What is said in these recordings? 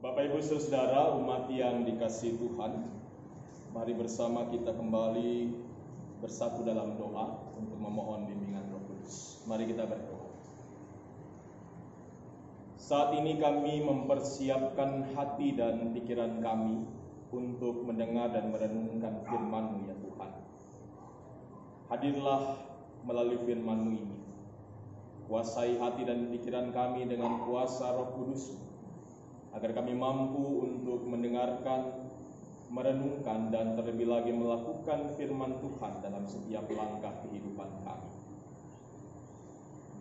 Bapak Ibu Saudara, umat yang dikasihi Tuhan, mari bersama kita kembali bersatu dalam doa untuk memohon bimbingan Roh Kudus. Mari kita berdoa. Saat ini kami mempersiapkan hati dan pikiran kami untuk mendengar dan merenungkan firman-Mu ya Tuhan. Hadirlah melalui firman-Mu ini. Kuasai hati dan pikiran kami dengan kuasa Roh Kudus, agar kami mampu untuk mendengarkan, merenungkan, dan terlebih lagi melakukan firman Tuhan dalam setiap langkah kehidupan kami.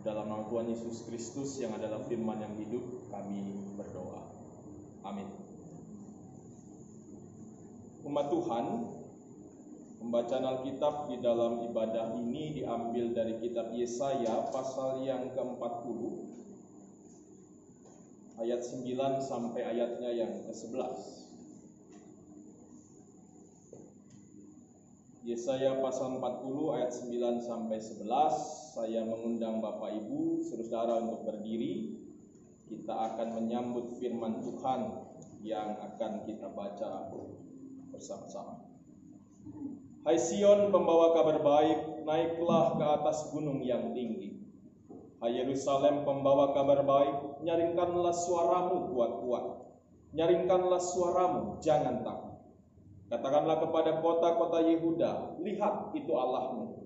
Dalam nama Tuhan Yesus Kristus yang adalah firman yang hidup, kami berdoa. Amin. Umat Tuhan, pembacaan Alkitab di dalam ibadah ini diambil dari kitab Yesaya pasal yang ke-40, ayat 9 sampai ayatnya yang ke-11. Yesaya pasal 40 ayat 9 sampai 11. Saya mengundang Bapak Ibu, saudara untuk berdiri. Kita akan menyambut firman Tuhan yang akan kita baca bersama-sama. Hai Sion, pembawa kabar baik, naiklah ke atas gunung yang tinggi. Hai Yerusalem, pembawa kabar baik, nyaringkanlah suaramu kuat-kuat. Nyaringkanlah suaramu, jangan takut. Katakanlah kepada kota-kota Yehuda, lihat itu Allahmu.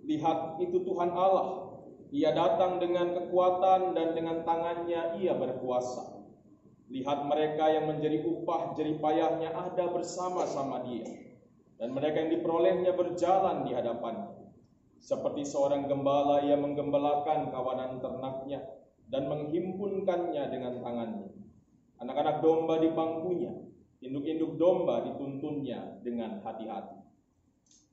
Lihat itu Tuhan Allah. Ia datang dengan kekuatan dan dengan tangannya ia berkuasa. Lihat mereka yang menjadi upah jerih payahnya ada bersama-sama dia. Dan mereka yang diperolehnya berjalan di hadapannya. Seperti seorang gembala ia menggembalakan kawanan ternaknya dan menghimpunkannya dengan tangannya. Anak-anak domba di pangkunya, induk-induk domba dituntunnya dengan hati-hati.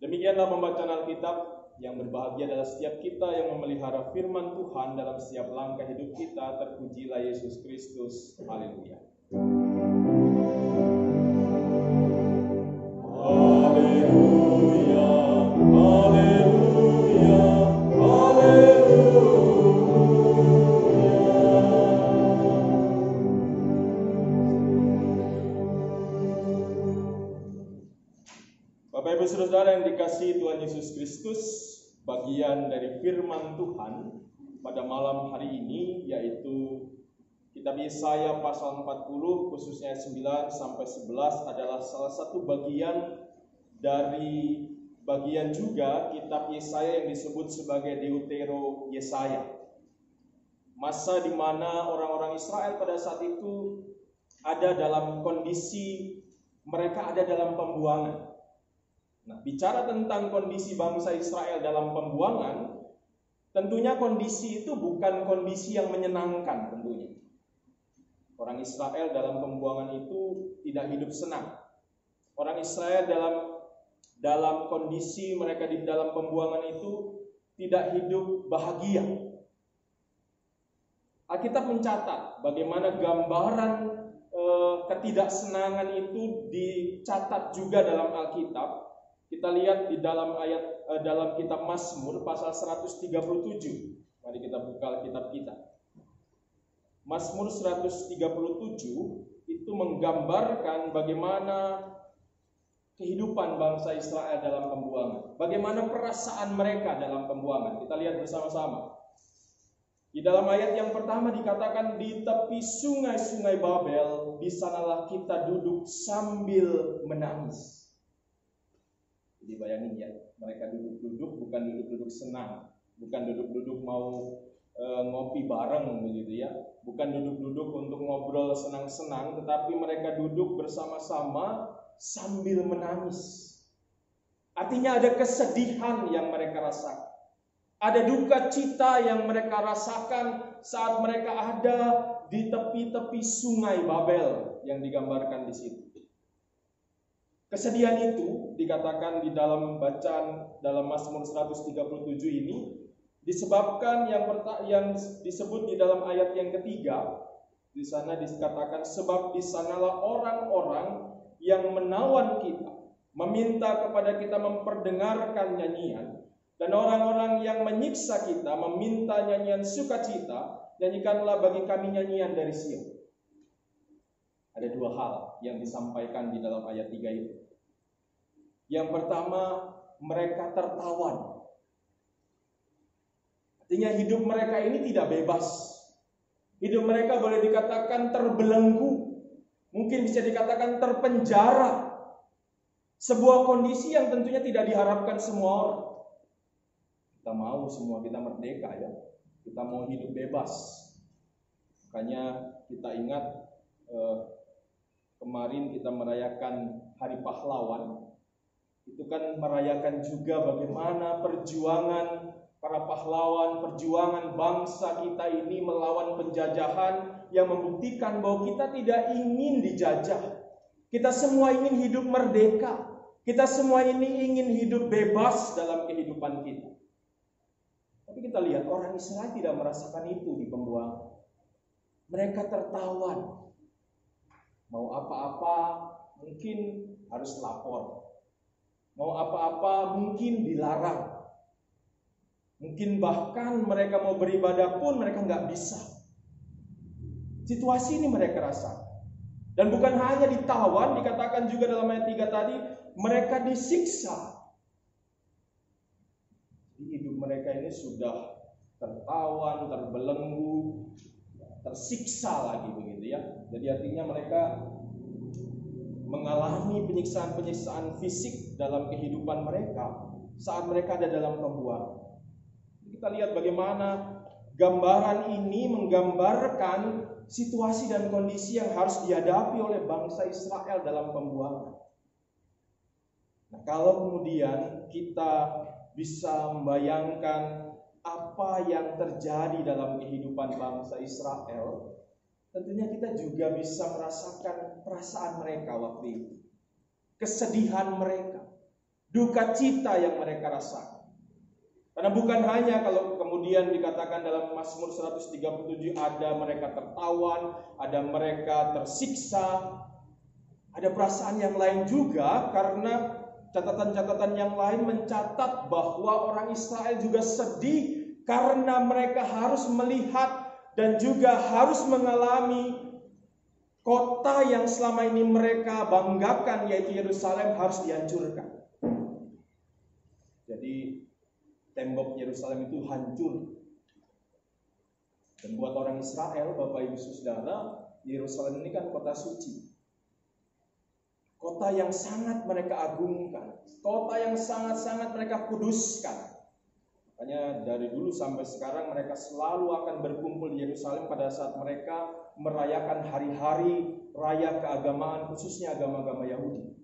Demikianlah pembacaan Alkitab. Yang berbahagia adalah setiap kita yang memelihara firman Tuhan dalam setiap langkah hidup kita. Terpujilah Yesus Kristus. Haleluya. Haleluya. Haleluya. Bapak Ibu Saudara yang dikasihi Tuhan Yesus Kristus, bagian dari firman Tuhan pada malam hari ini yaitu kitab Yesaya pasal 40 khususnya 9 sampai 11 adalah salah satu bagian dari bagian juga kitab Yesaya yang disebut sebagai Deutero Yesaya. Masa di mana orang-orang Israel pada saat itu ada dalam kondisi mereka ada dalam pembuangan. Nah, bicara tentang kondisi bangsa Israel dalam pembuangan, tentunya kondisi itu bukan kondisi yang menyenangkan tentunya. Orang Israel dalam pembuangan itu tidak hidup senang. Orang Israel dalam kondisi mereka di dalam pembuangan itu tidak hidup bahagia. Alkitab mencatat bagaimana gambaran ketidaksenangan itu dicatat juga dalam Alkitab. Kita lihat di dalam dalam kitab Mazmur pasal 137. Mari kita buka Alkitab kita. Mazmur 137 itu menggambarkan bagaimana kehidupan bangsa Israel dalam pembuangan. Bagaimana perasaan mereka dalam pembuangan. Kita lihat bersama-sama. Di dalam ayat yang pertama dikatakan, di tepi sungai-sungai Babel, di sanalah kita duduk sambil menangis. Jadi bayangin ya, mereka duduk-duduk bukan duduk-duduk senang, bukan duduk-duduk mau ngopi bareng begitu ya, bukan duduk-duduk untuk ngobrol senang-senang, tetapi mereka duduk bersama-sama sambil menangis. Artinya ada kesedihan yang mereka rasakan, ada duka cita yang mereka rasakan saat mereka ada di tepi-tepi sungai Babel yang digambarkan di situ. Kesedihan itu dikatakan di dalam bacaan dalam Mazmur 137 ini disebabkan yang disebut di dalam ayat yang ketiga. Di sana dikatakan, sebab di sanalah orang-orang yang menawan kita, meminta kepada kita memperdengarkan nyanyian, dan orang-orang yang menyiksa kita meminta nyanyian sukacita, nyanyikanlah bagi kami nyanyian dari Sion. Ada dua hal yang disampaikan di dalam ayat 3 itu. Yang pertama, mereka tertawan. Artinya hidup mereka ini tidak bebas. Hidup mereka boleh dikatakan terbelenggu. Mungkin bisa dikatakan terpenjara. Sebuah kondisi yang tentunya tidak diharapkan semua orang. Kita mau semua kita merdeka ya. Kita mau hidup bebas. Makanya kita ingat kemarin kita merayakan Hari Pahlawan. Itu kan merayakan juga bagaimana perjuangan para pahlawan, perjuangan bangsa kita ini melawan penjajahan yang membuktikan bahwa kita tidak ingin dijajah. Kita semua ingin hidup merdeka. Kita semua ini ingin hidup bebas dalam kehidupan kita. Tapi kita lihat orang Israel tidak merasakan itu di pembuangan. Mereka tertawan. Mau apa-apa mungkin harus lapor. Mau apa-apa mungkin dilarang. Mungkin bahkan mereka mau beribadah pun mereka nggak bisa. Situasi ini mereka rasakan. Dan bukan hanya ditawan, dikatakan juga dalam ayat 3 tadi, mereka disiksa. Hidup mereka ini sudah tertawan, terbelenggu, tersiksa lagi begitu ya. Jadi artinya mereka mengalami penyiksaan-penyiksaan fisik dalam kehidupan mereka saat mereka ada dalam pembuangan. Kita lihat bagaimana gambaran ini menggambarkan situasi dan kondisi yang harus dihadapi oleh bangsa Israel dalam pembuangan. Nah, kalau kemudian kita bisa membayangkan apa yang terjadi dalam kehidupan bangsa Israel, tentunya kita juga bisa merasakan perasaan mereka waktu itu. Kesedihan mereka, duka cita yang mereka rasakan. Karena bukan hanya kalau kemudian dikatakan dalam Mazmur 137 ada mereka tertawan, ada mereka tersiksa, ada perasaan yang lain juga karena catatan-catatan yang lain mencatat bahwa orang Israel juga sedih karena mereka harus melihat dan juga harus mengalami kota yang selama ini mereka banggakan yaitu Yerusalem harus dihancurkan. Jadi tembok Yerusalem itu hancur. Dan buat orang Israel, Bapak Ibu Saudara, Yerusalem ini kan kota suci. Kota yang sangat mereka agungkan. Kota yang sangat-sangat mereka kuduskan. Makanya dari dulu sampai sekarang mereka selalu akan berkumpul di Yerusalem pada saat mereka merayakan hari-hari raya keagamaan, khususnya agama-agama Yahudi.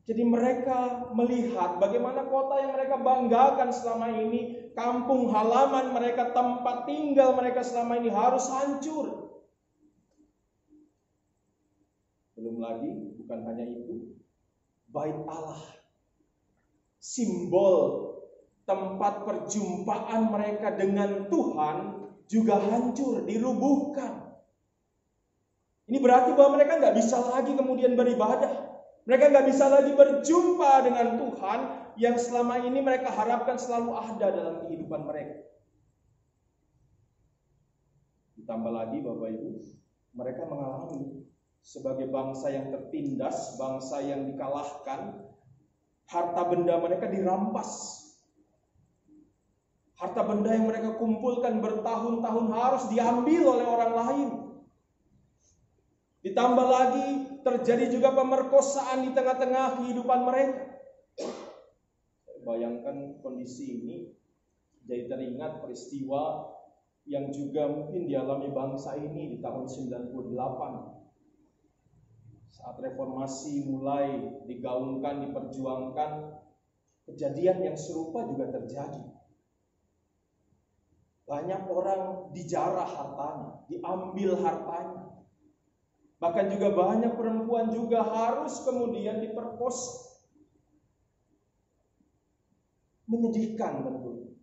Jadi mereka melihat bagaimana kota yang mereka banggakan selama ini, kampung halaman mereka, tempat tinggal mereka selama ini harus hancur. Belum lagi, bukan hanya itu, Bait Allah, simbol tempat perjumpaan mereka dengan Tuhan juga hancur, dirubuhkan. Ini berarti bahwa mereka nggak bisa lagi kemudian beribadah. Mereka nggak bisa lagi berjumpa dengan Tuhan yang selama ini mereka harapkan selalu ada dalam kehidupan mereka. Ditambah lagi Bapak Ibu, mereka mengalami sebagai bangsa yang tertindas, bangsa yang dikalahkan, harta benda mereka dirampas. Harta benda yang mereka kumpulkan bertahun-tahun harus diambil oleh orang lain. Ditambah lagi terjadi juga pemerkosaan di tengah-tengah kehidupan mereka. Bayangkan kondisi ini, jadi teringat peristiwa yang juga mungkin dialami bangsa ini di tahun 98. Saat reformasi mulai digaungkan, diperjuangkan, kejadian yang serupa juga terjadi. Banyak orang dijarah hartanya, diambil hartanya. Bahkan juga banyak perempuan juga harus kemudian diperkosa. Menyedihkan tentu.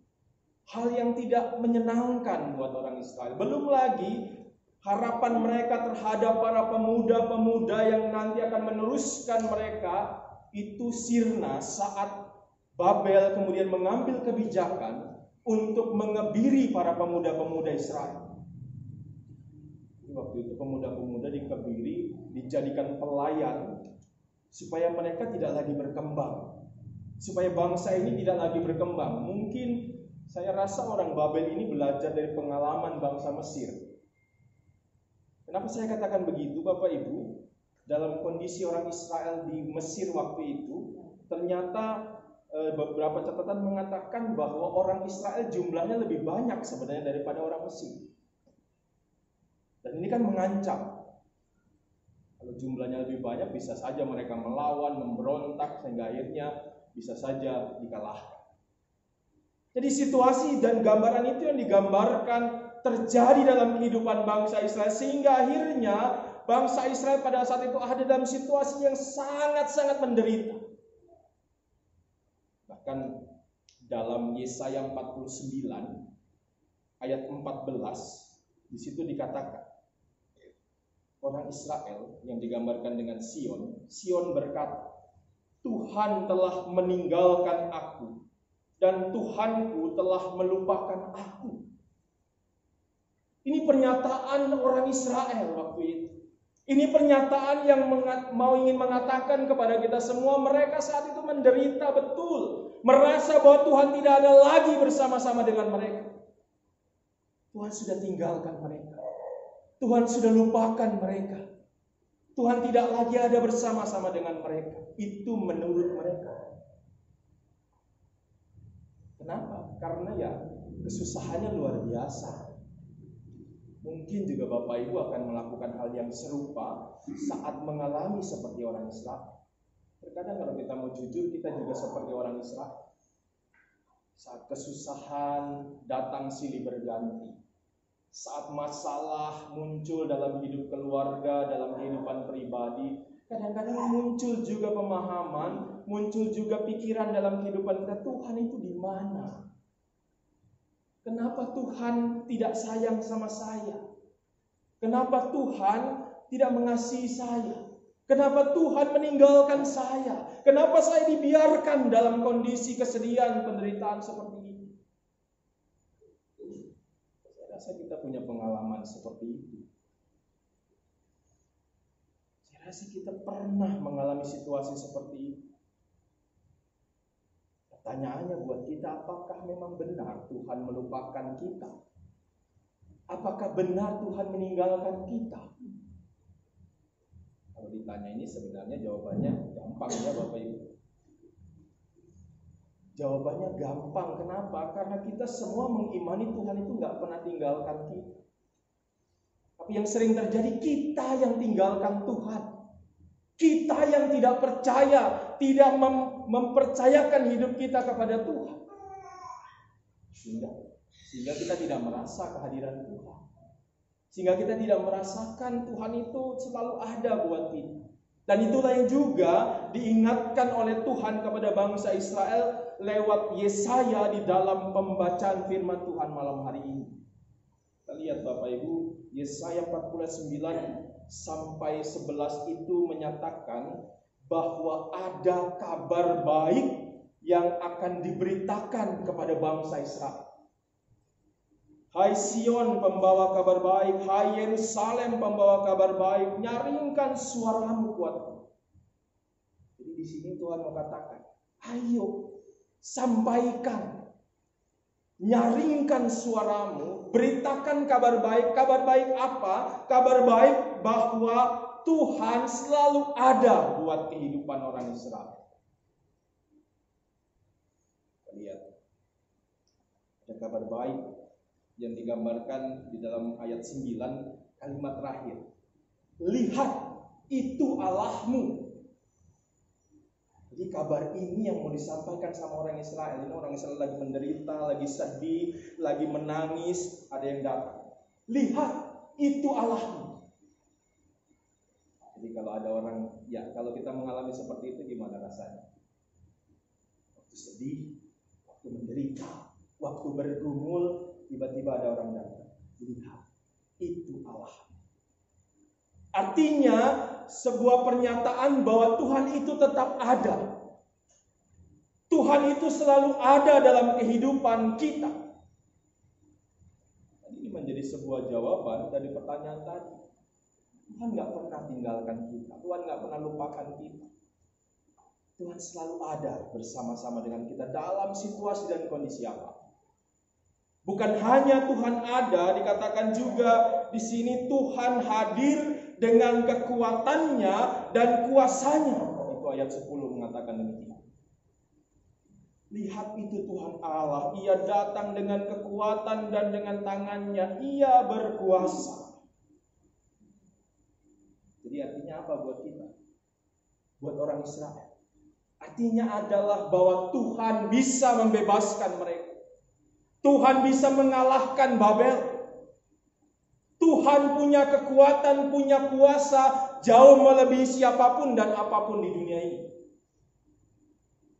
Hal yang tidak menyenangkan buat orang Israel. Belum lagi harapan mereka terhadap para pemuda-pemuda yang nanti akan meneruskan mereka itu sirna saat Babel kemudian mengambil kebijakan untuk mengebiri para pemuda-pemuda Israel. Waktu itu pemuda-pemuda dikebiri, dijadikan pelayan supaya mereka tidak lagi berkembang, supaya bangsa ini tidak lagi berkembang. Mungkin saya rasa orang Babel ini belajar dari pengalaman bangsa Mesir. Kenapa saya katakan begitu, Bapak Ibu? Dalam kondisi orang Israel di Mesir waktu itu, ternyata beberapa catatan mengatakan bahwa orang Israel jumlahnya lebih banyak sebenarnya daripada orang Mesir. Dan ini kan mengancam. Kalau jumlahnya lebih banyak, bisa saja mereka melawan, memberontak, sehingga akhirnya bisa saja dikalahkan. Jadi situasi dan gambaran itu yang digambarkan terjadi dalam kehidupan bangsa Israel, sehingga akhirnya bangsa Israel pada saat itu ada dalam situasi yang sangat-sangat menderita. Bahkan dalam Yesaya 49 ayat 14, di situ dikatakan, orang Israel yang digambarkan dengan Sion berkata, Tuhan telah meninggalkan aku, dan Tuhanku telah melupakan aku. Ini pernyataan orang Israel waktu itu. Ini pernyataan yang ingin mengatakan kepada kita semua, mereka saat itu menderita betul, merasa bahwa Tuhan tidak ada lagi bersama-sama dengan mereka. Tuhan sudah tinggalkan mereka. Tuhan sudah lupakan mereka. Tuhan tidak lagi ada bersama-sama dengan mereka. Itu menurut mereka. Kenapa? Karena ya kesusahannya luar biasa. Mungkin juga Bapak Ibu akan melakukan hal yang serupa saat mengalami seperti orang Israel. Terkadang kalau kita mau jujur, kita juga seperti orang Israel. Saat kesusahan datang silih berganti. Saat masalah muncul dalam hidup keluarga, dalam kehidupan pribadi, kadang-kadang muncul juga pemahaman, muncul juga pikiran dalam kehidupan kita, Tuhan itu di mana? Kenapa Tuhan tidak sayang sama saya? Kenapa Tuhan tidak mengasihi saya? Kenapa Tuhan meninggalkan saya? Kenapa saya dibiarkan dalam kondisi kesedihan, penderitaan seperti ini? Kita punya pengalaman seperti itu. Saya rasa kita pernah mengalami situasi seperti itu. Pertanyaannya buat kita, apakah memang benar Tuhan melupakan kita? Apakah benar Tuhan meninggalkan kita? Kalau ditanya ini sebenarnya jawabannya gampang ya Bapak Ibu. Jawabannya gampang. Kenapa? Karena kita semua mengimani Tuhan itu nggak pernah tinggalkan kita. Tapi yang sering terjadi, kita yang tinggalkan Tuhan. Kita yang tidak percaya, tidak mempercayakan hidup kita kepada Tuhan. Sehingga kita tidak merasa kehadiran Tuhan. Sehingga kita tidak merasakan Tuhan itu selalu ada buat kita. Dan itulah yang juga diingatkan oleh Tuhan kepada bangsa Israel lewat Yesaya di dalam pembacaan firman Tuhan malam hari ini. Kita lihat Bapak Ibu, Yesaya 49 sampai 11 itu menyatakan bahwa ada kabar baik yang akan diberitakan kepada bangsa Israel. Hai Sion pembawa kabar baik, hai Yerusalem pembawa kabar baik, nyaringkan suaramu kuatku. Jadi di sini Tuhan mau katakan, ayo sampaikan, nyaringkan suaramu, beritakan kabar baik. Kabar baik apa? Kabar baik bahwa Tuhan selalu ada buat kehidupan orang Israel. Lihat, ada kabar baik yang digambarkan di dalam ayat 9, kalimat terakhir. Lihat, itu Allahmu. Jadi kabar ini yang mau disampaikan sama orang Israel. Ini orang Israel lagi menderita, lagi sedih, lagi menangis. Ada yang datang. Lihat, itu Allahmu. Jadi kalau ada orang, ya kalau kita mengalami seperti itu gimana rasanya? Waktu sedih, waktu menderita, waktu bergumul, tiba-tiba ada orang datang. Lihat, itu Allah. Artinya sebuah pernyataan bahwa Tuhan itu tetap ada. Tuhan itu selalu ada dalam kehidupan kita. Ini Ini menjadi sebuah jawaban dari pertanyaan tadi. Tuhan gak pernah tinggalkan kita. Tuhan gak pernah lupakan kita. Tuhan selalu ada bersama-sama dengan kita dalam situasi dan kondisi apa. Bukan hanya Tuhan ada, dikatakan juga di sini Tuhan hadir dengan kekuatannya dan kuasanya. Itu ayat 10 mengatakan demikian. Lihat itu Tuhan Allah, Ia datang dengan kekuatan dan dengan tangannya Ia berkuasa. Jadi artinya apa buat kita? Buat orang Israel. Artinya adalah bahwa Tuhan bisa membebaskan mereka. Tuhan bisa mengalahkan Babel. Tuhan punya kekuatan, punya kuasa jauh melebihi siapapun dan apapun di dunia ini.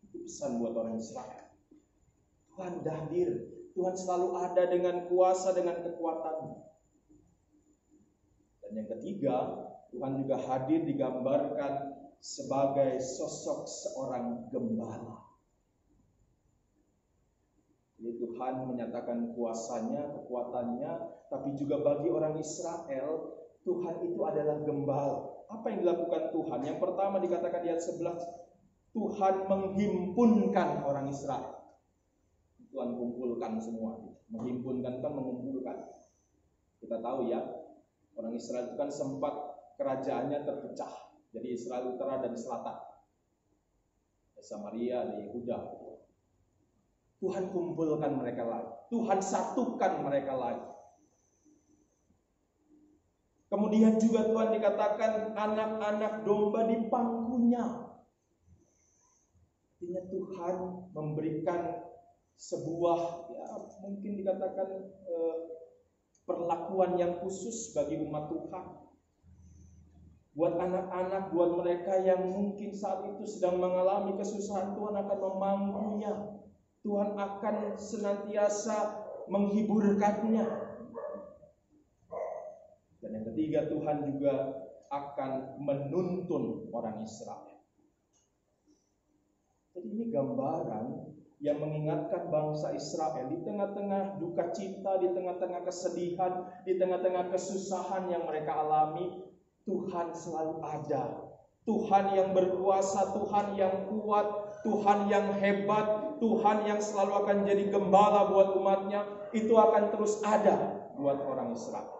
Itu pesan buat orang Israel. Tuhan hadir. Tuhan selalu ada dengan kuasa, dengan kekuatannya. Dan yang ketiga, Tuhan juga hadir digambarkan sebagai sosok seorang gembala. Jadi Tuhan menyatakan kuasanya, kekuatannya, tapi juga bagi orang Israel, Tuhan itu adalah gembala. Apa yang dilakukan Tuhan? Yang pertama dikatakan di ayat 11, Tuhan menghimpunkan orang Israel. Tuhan kumpulkan semua. Menghimpunkan kan mengumpulkan. Kita tahu ya, orang Israel itu kan sempat kerajaannya terpecah. Jadi Israel utara dan selatan, Samaria dan Yehuda. Tuhan kumpulkan mereka lagi. Tuhan satukan mereka lagi. Kemudian juga Tuhan dikatakan anak-anak domba di pangkunya. Artinya Tuhan memberikan sebuah, ya mungkin dikatakan perlakuan yang khusus bagi umat Tuhan. Buat anak-anak, buat mereka yang mungkin saat itu sedang mengalami kesusahan, Tuhan akan memangkunya. Tuhan akan senantiasa menghiburkannya. Dan yang ketiga, Tuhan juga akan menuntun orang Israel. Jadi ini gambaran yang mengingatkan bangsa Israel di tengah-tengah duka cita, di tengah-tengah kesedihan, di tengah-tengah kesusahan yang mereka alami, Tuhan selalu ada. Tuhan yang berkuasa, Tuhan yang kuat, Tuhan yang hebat, Tuhan yang selalu akan jadi gembala buat umatnya, itu akan terus ada buat orang Israel.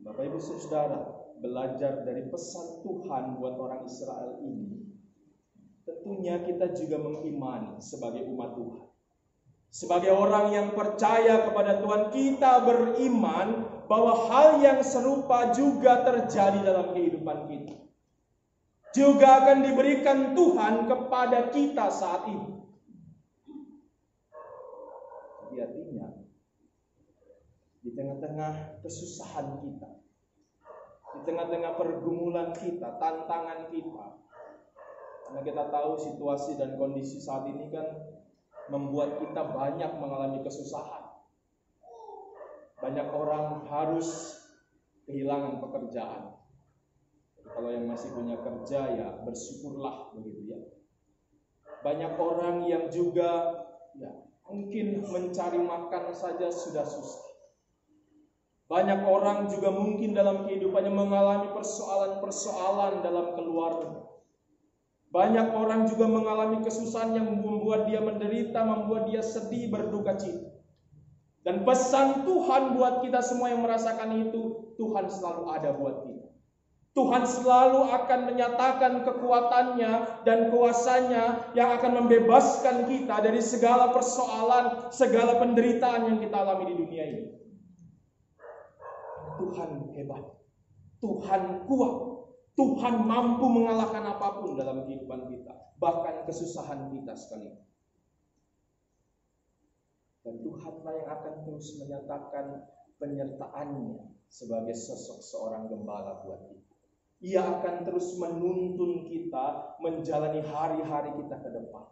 Bapak Ibu Saudara, belajar dari pesan Tuhan buat orang Israel ini, tentunya kita juga mengimani sebagai umat Tuhan. Sebagai orang yang percaya kepada Tuhan, kita beriman bahwa hal yang serupa juga terjadi dalam kehidupan kita. Juga akan diberikan Tuhan kepada kita saat ini. Jadi artinya, di tengah-tengah kesusahan kita, di tengah-tengah pergumulan kita, tantangan kita, karena kita tahu situasi dan kondisi saat ini kan membuat kita banyak mengalami kesusahan. Banyak orang harus kehilangan pekerjaan. Jadi kalau yang masih punya kerja ya bersyukurlah begitu ya. Banyak orang yang juga ya mungkin mencari makan saja sudah susah. Banyak orang juga mungkin dalam kehidupannya mengalami persoalan-persoalan dalam keluarga. Banyak orang juga mengalami kesusahan yang membuat dia menderita, membuat dia sedih, berduka cita. Dan pesan Tuhan buat kita semua yang merasakan itu, Tuhan selalu ada buat kita. Tuhan selalu akan menyatakan kekuatannya dan kuasanya yang akan membebaskan kita dari segala persoalan, segala penderitaan yang kita alami di dunia ini. Tuhan hebat, Tuhan kuat, Tuhan mampu mengalahkan apapun dalam kehidupan kita, bahkan kesusahan kita sekalipun. Dan Tuhanlah yang akan terus menyatakan penyertaannya sebagai sosok seorang gembala buat kita. Ia akan terus menuntun kita menjalani hari-hari kita ke depan.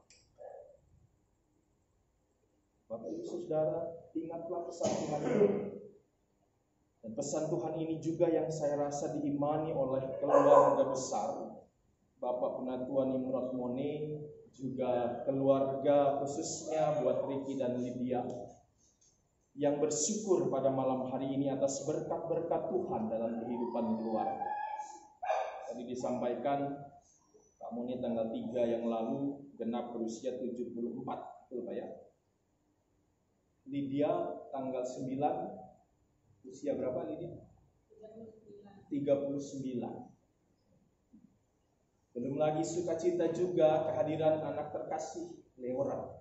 Bapak Ibu Saudara, ingatlah pesan Tuhan ini. Dan pesan Tuhan ini juga yang saya rasa diimani oleh keluarga besar Bapak Penatua Nimrod Mone, juga keluarga khususnya buat Ricky dan Lydia. yang bersyukur pada malam hari ini atas berkat-berkat Tuhan dalam kehidupan keluarga. Tadi disampaikan Pak Muni tanggal 3 yang lalu genap berusia 74, betul Pak ya? Lydia tanggal 9, usia berapa Lydia? 39. Belum lagi sukacita juga kehadiran anak terkasih Leora.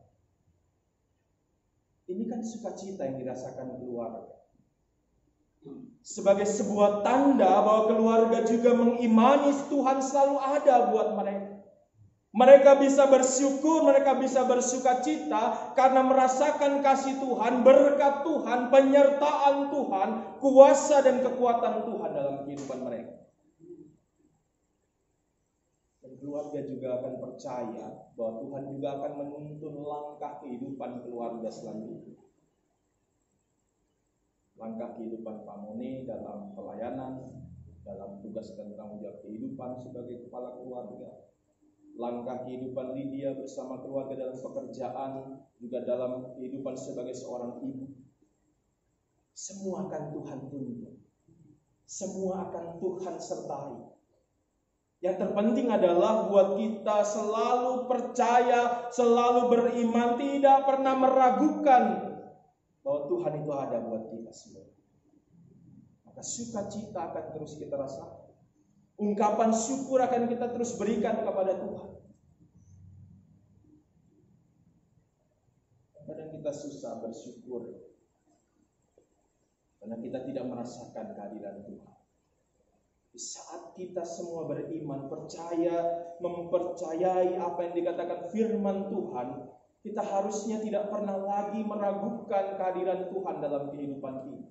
Ini kan sukacita yang dirasakan keluarga. Sebagai sebuah tanda bahwa keluarga juga mengimani Tuhan selalu ada buat mereka. Mereka bisa bersyukur, mereka bisa bersukacita karena merasakan kasih Tuhan, berkat Tuhan, penyertaan Tuhan, kuasa dan kekuatan Tuhan dalam kehidupan mereka. Dan keluarga juga akan percaya bahwa Tuhan juga akan menuntun langkah kehidupan keluarga selanjutnya. Langkah kehidupan Pak Moni dalam pelayanan, dalam tugas dan tanggung jawab kehidupan sebagai kepala keluarga. Langkah kehidupan Lydia bersama keluarga dalam pekerjaan, juga dalam kehidupan sebagai seorang ibu. Semua akan Tuhan tuntun. Semua akan Tuhan sertai. Yang terpenting adalah buat kita selalu percaya, selalu beriman, tidak pernah meragukan bahwa Tuhan itu ada buat kita semua. Maka sukacita akan terus kita rasakan. Ungkapan syukur akan kita terus berikan kepada Tuhan. Kadang kita susah bersyukur karena kita tidak merasakan kehadiran Tuhan. Di saat kita semua beriman, percaya, mempercayai apa yang dikatakan firman Tuhan, kita harusnya tidak pernah lagi meragukan kehadiran Tuhan dalam kehidupan kita.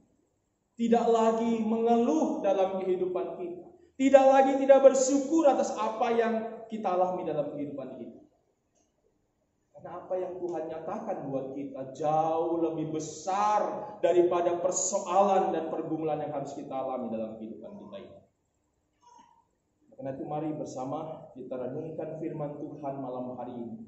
Tidak lagi mengeluh dalam kehidupan kita. Tidak lagi tidak bersyukur atas apa yang kita alami dalam kehidupan kita. Karena apa yang Tuhan nyatakan buat kita jauh lebih besar daripada persoalan dan pergumulan yang harus kita alami dalam kehidupan kita ini. Karena itu mari bersama kita renungkan firman Tuhan malam hari ini.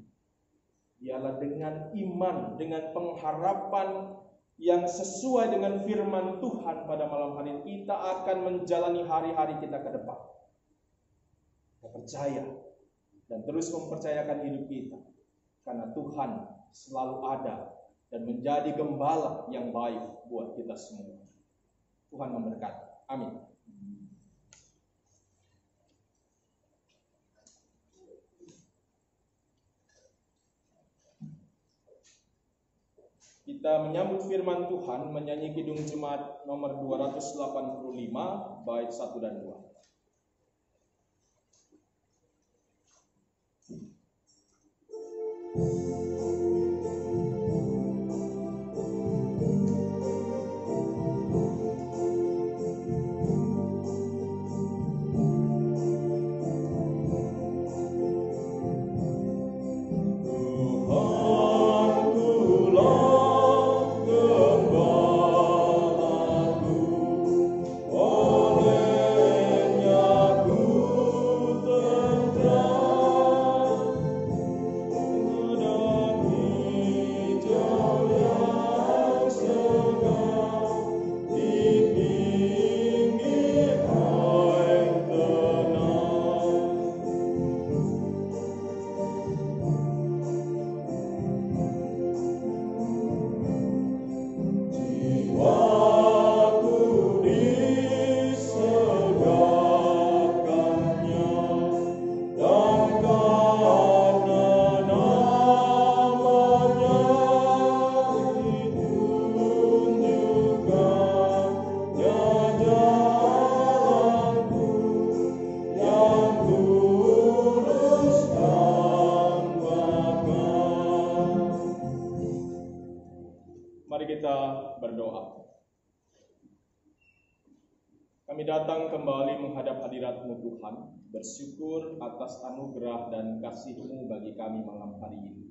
Ialah dengan iman, dengan pengharapan yang sesuai dengan firman Tuhan pada malam hari ini, kita akan menjalani hari-hari kita ke depan. Kita percaya dan terus mempercayakan hidup kita. Karena Tuhan selalu ada dan menjadi gembala yang baik buat kita semua. Tuhan memberkati. Amin. Kita menyambut firman Tuhan menyanyi Kidung Jemaat nomor 285 bait 1 dan 2. Kami datang kembali menghadap hadirat-Mu Tuhan, bersyukur atas anugerah dan kasih-Mu bagi kami malam hari ini.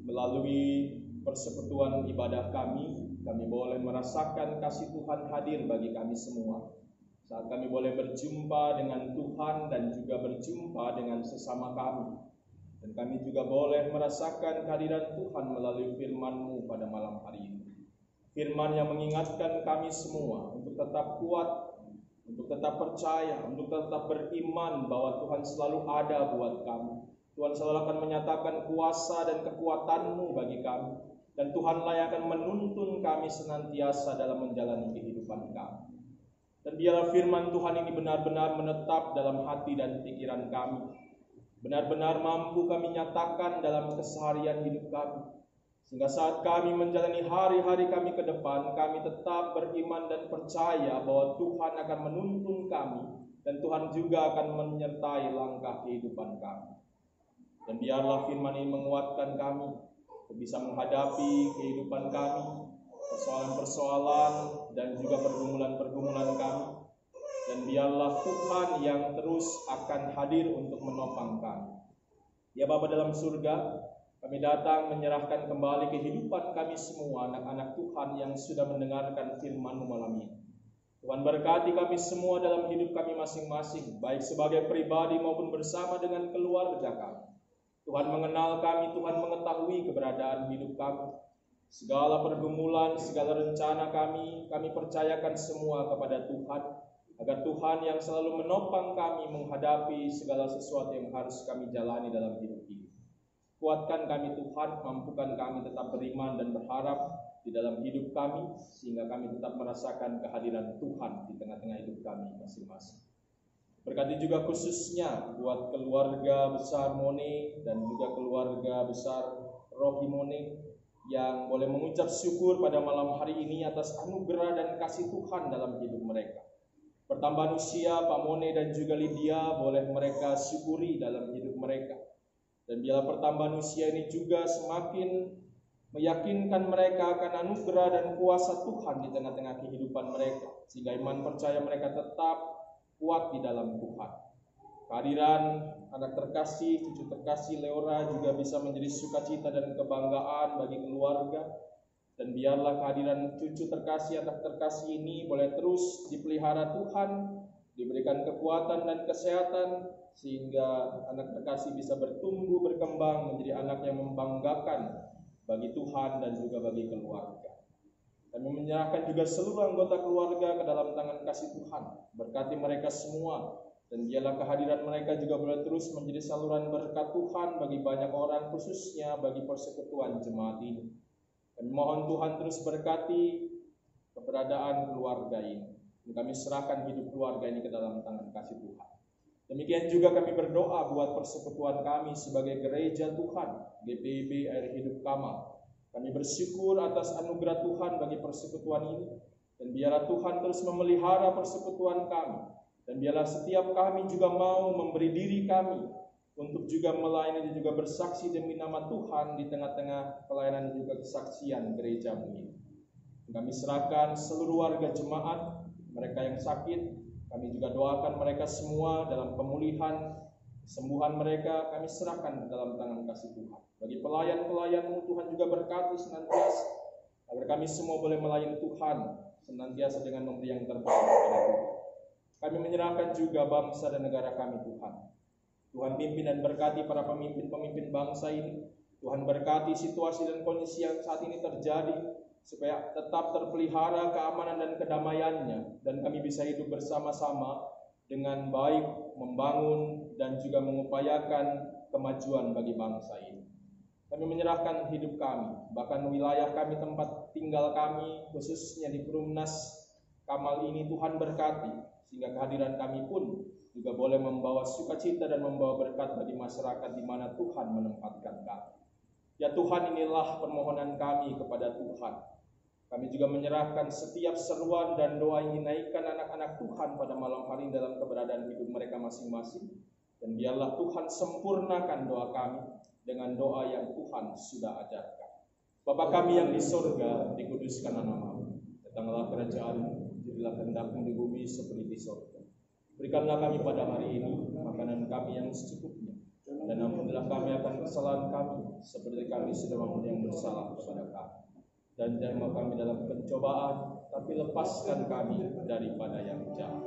Melalui persekutuan ibadah kami boleh merasakan kasih Tuhan hadir bagi kami semua. Saat kami boleh berjumpa dengan Tuhan dan juga berjumpa dengan sesama kami. Dan kami juga boleh merasakan kehadiran Tuhan melalui firman-Mu pada malam hari ini. Firman yang mengingatkan kami semua untuk tetap kuat, untuk tetap percaya, untuk tetap beriman bahwa Tuhan selalu ada buat kami. Tuhan selalu akan menyatakan kuasa dan kekuatan-Mu bagi kami. Dan Tuhanlah yang akan menuntun kami senantiasa dalam menjalani kehidupan kami. Dan biarlah firman Tuhan ini benar-benar menetap dalam hati dan pikiran kami. Benar-benar mampu kami nyatakan dalam keseharian hidup kami. Sehingga saat kami menjalani hari-hari kami ke depan, kami tetap beriman dan percaya bahwa Tuhan akan menuntun kami, dan Tuhan juga akan menyertai langkah kehidupan kami. Dan biarlah firman ini menguatkan kami untuk bisa menghadapi kehidupan kami, persoalan-persoalan dan juga pergumulan-pergumulan kami. Dan biarlah Tuhan yang terus akan hadir untuk menopang kami. Ya Bapa dalam surga, kami datang menyerahkan kembali kehidupan kami semua, anak-anak Tuhan yang sudah mendengarkan firman-Mu malam ini. Tuhan berkati kami semua dalam hidup kami masing-masing, baik sebagai pribadi maupun bersama dengan keluarga kami. Tuhan mengenal kami, Tuhan mengetahui keberadaan hidup kami. Segala pergumulan, segala rencana kami percayakan semua kepada Tuhan, agar Tuhan yang selalu menopang kami menghadapi segala sesuatu yang harus kami jalani dalam hidup ini. Kuatkan kami Tuhan, mampukan kami tetap beriman dan berharap di dalam hidup kami, sehingga kami tetap merasakan kehadiran Tuhan di tengah-tengah hidup kami masing-masing. Berkati juga khususnya buat keluarga besar Mone dan juga keluarga besar Rohi Mone yang boleh mengucap syukur pada malam hari ini atas anugerah dan kasih Tuhan dalam hidup mereka. Pertambahan usia Pak Mone dan juga Lydia boleh mereka syukuri dalam hidup mereka. Dan biarlah pertambahan usia ini juga semakin meyakinkan mereka akan anugerah dan kuasa Tuhan di tengah-tengah kehidupan mereka, sehingga iman percaya mereka tetap kuat di dalam Tuhan. Kehadiran anak terkasih, cucu terkasih Leora juga bisa menjadi sukacita dan kebanggaan bagi keluarga. Dan biarlah kehadiran cucu terkasih, anak terkasih ini boleh terus dipelihara Tuhan, diberikan kekuatan dan kesehatan, sehingga anak terkasih bisa bertumbuh, berkembang menjadi anak yang membanggakan bagi Tuhan dan juga bagi keluarga. Kami menyerahkan juga seluruh anggota keluarga ke dalam tangan kasih Tuhan. Berkati mereka semua, dan biarlah kehadiran mereka juga boleh terus menjadi saluran berkat Tuhan bagi banyak orang, khususnya bagi persekutuan jemaat ini. Dan mohon Tuhan terus berkati keberadaan keluarga ini. Dan kami serahkan hidup keluarga ini ke dalam tangan kasih Tuhan. Demikian juga kami berdoa buat persekutuan kami sebagai gereja Tuhan, GPIB Air Hidup Kamal. Kami bersyukur atas anugerah Tuhan bagi persekutuan ini, dan biarlah Tuhan terus memelihara persekutuan kami, dan biarlah setiap kami juga mau memberi diri kami untuk juga melayani dan juga bersaksi demi nama Tuhan di tengah-tengah pelayanan dan juga kesaksian gereja-Mu ini. Kami serahkan seluruh warga jemaat, mereka yang sakit, kami juga doakan mereka semua dalam pemulihan, kesembuhan mereka, kami serahkan dalam tangan kasih Tuhan. Bagi pelayan-pelayan-Mu, Tuhan juga berkati senantiasa, agar kami semua boleh melayani Tuhan senantiasa dengan memberi yang terbaik kepada Tuhan. Kami menyerahkan juga bangsa dan negara kami Tuhan. Tuhan pimpin dan berkati para pemimpin-pemimpin bangsa ini. Tuhan berkati situasi dan kondisi yang saat ini terjadi, supaya tetap terpelihara keamanan dan kedamaiannya, dan kami bisa hidup bersama-sama dengan baik, membangun dan juga mengupayakan kemajuan bagi bangsa ini. Kami menyerahkan hidup kami, bahkan wilayah kami, tempat tinggal kami, khususnya di Perumnas Kamal ini, Tuhan berkati, sehingga kehadiran kami pun juga boleh membawa sukacita dan membawa berkat bagi masyarakat di mana Tuhan menempatkan kami. Ya Tuhan, inilah permohonan kami kepada Tuhan. Kami juga menyerahkan setiap seruan dan doa yang dinaikkan anak-anak Tuhan pada malam hari dalam keberadaan hidup mereka masing-masing. Dan biarlah Tuhan sempurnakan doa kami dengan doa yang Tuhan sudah ajarkan. Bapa kami yang di surga, dikuduskan nama-Mu. Datanglah kerajaan-Mu, jadilah kehendak-Mu di bumi seperti di surga. Berikanlah kami pada hari ini makanan kami yang secukupnya. Dan ampunilah kami akan kesalahan kami, seperti kami sudah mengampuni yang bersalah kepada kami. Dan jangan kami dalam pencobaan, tapi lepaskan kami daripada yang jahat.